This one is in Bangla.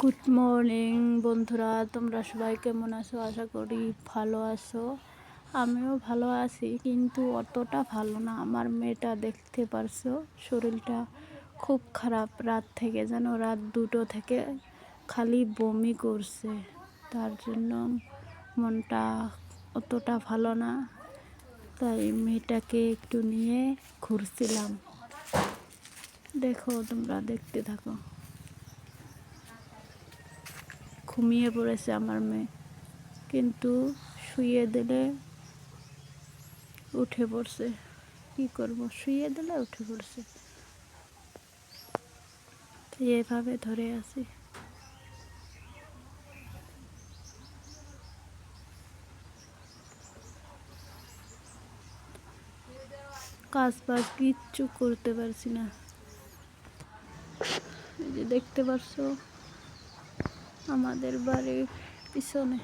গুড মর্নিং বন্ধুরা, তোমরা সবাই কেমন আছো? আশা করি ভালো আছো। আমিও ভালো আছি, কিন্তু অতটা ভালো না। আমার মেয়েটা দেখতে পারছো, শরীরটা খুব খারাপ। রাত থেকে যেন রাত 2টো থেকে খালি বমি করছে। তার জন্য মনটা অতটা ভালো না। তাই মেয়েটাকে একটু নিয়ে ঘুরছিলাম। দেখো, তোমরা দেখতে থাকো। ঘুমিয়ে পড়েছে আমার মেয়ে, কিন্তু শুয়ে দিলে উঠে পড়ছে। কি করব, শুয়ে দিলে উঠে পড়ছে। এভাবে ধরে আছি। কাজ বাজ কিচ্ছু করতে পারছি না। এই যে দেখতে পারছো, আমাদের বাড়ির পিছনে